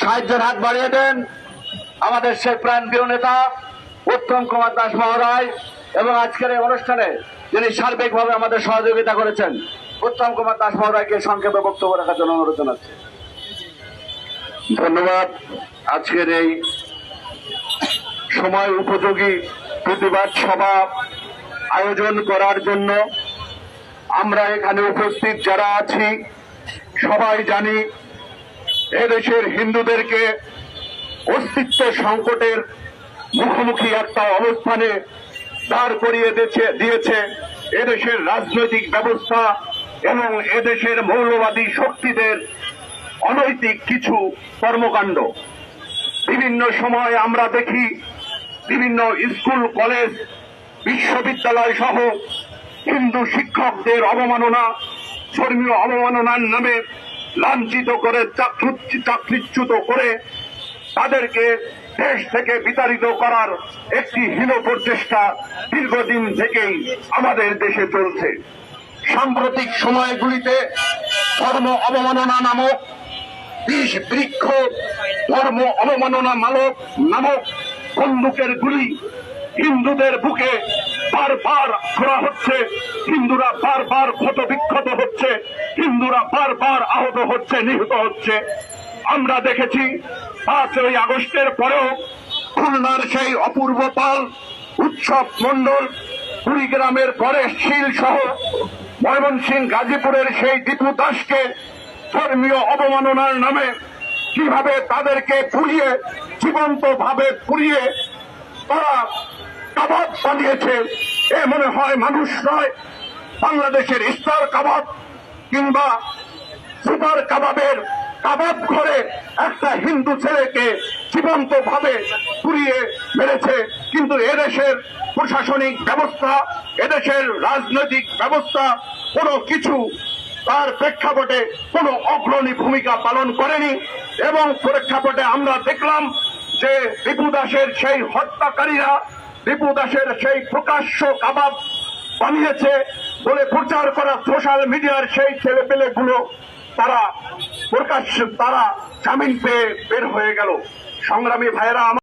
সাহায্যের হাত বাড়িয়ে দেন আমাদের সেই প্রাণপ্রিয় নেতা উত্তম কুমার দাস মহোদয়, এবং আজকের এই অনুষ্ঠানে যিনি সার্বিকভাবে আমাদের সহযোগিতা করেছেন উত্তম কুমার দাস মহোদয়কে সংক্ষেপে বক্তব্য রাখার জন্য অনুরোধ জানাচ্ছি। ধন্যবাদ। আজকের এই সময় উপযোগী প্রতিবাদ সভা আয়োজন করার জন্য আমরা এখানে উপস্থিত যারা আছি সবাই জানি এদেশের হিন্দুদেরকে অস্তিত্ব সংকটের মুখোমুখি একটা অবস্থানে দাঁড় করিয়ে দিয়েছে এদেশের রাজনৈতিক ব্যবস্থা এবং এদেশের মৌলবাদী শক্তিদের অনৈতিক কিছু কর্মকাণ্ড। বিভিন্ন সময় আমরা দেখি বিভিন্ন স্কুল কলেজ বিশ্ববিদ্যালয় সহ হিন্দু শিক্ষকদের অবমাননা, ধর্মীয় অবমাননার নামে লাঞ্ছিত করে চাকরিচ্যুত করে তাদেরকে দেশ থেকে বিতাড়িত করার একটি হীন প্রচেষ্টা দীর্ঘদিন থেকেই আমাদের দেশে চলছে। সাম্প্রতিক সময়গুলিতে ধর্ম অবমাননা নামক বিষ বৃক্ষ ধর্ম অবমাননা নামক বন্দুকের গুলি হিন্দুদের বুকে বারবার ছোড়া হচ্ছে, হিন্দুরা বারবার ক্ষত বিক্ষত হচ্ছে, হিন্দুরা বারবার আহত হচ্ছে, নিহত হচ্ছে। আমরা দেখেছি 5ই আগস্টের পরেও খুলনার সেই অপূর্ব পাল, উৎসব মণ্ডল, কুড়িগ্রামের পরেশ শীল সহ ময়মনসিংহ গাজীপুরের সেই দীপু দাসকে ধর্মীয় অবমাননার নামে কিভাবে তাদেরকে পুড়িয়ে জীবন্ত ভাবে পুড়িয়ে তারা কাবাব বানিয়েছে। এ মনে হয় মানুষ নয়, বাংলাদেশের ইস্তার কাবাব কিংবা সুপার কাবাবের কাবাব ঘরে একটা হিন্দু ছেলেকে জীবন্ত ভাবে পুড়িয়ে মেরেছে। কিন্তু এদেশের প্রশাসনিক ব্যবস্থা, এদেশের রাজনৈতিক ব্যবস্থা কোনো কিছু তার প্রেক্ষাপটে কোনো অগ্রণী ভূমিকা পালন করেনি। এবং প্রেক্ষাপটে আমরা দেখলাম যে দীপু দাসের সেই হত্যাকারীরা দীপু দাসের সেই প্রকাশ্য কাবাব বানিয়েছে বলে প্রচার করা সোশ্যাল মিডিয়ার সেই ছেলেপেলেগুলো তারা জামিন পেয়ে বের হয়ে গেল। সংগ্রামী ভাইয়েরা,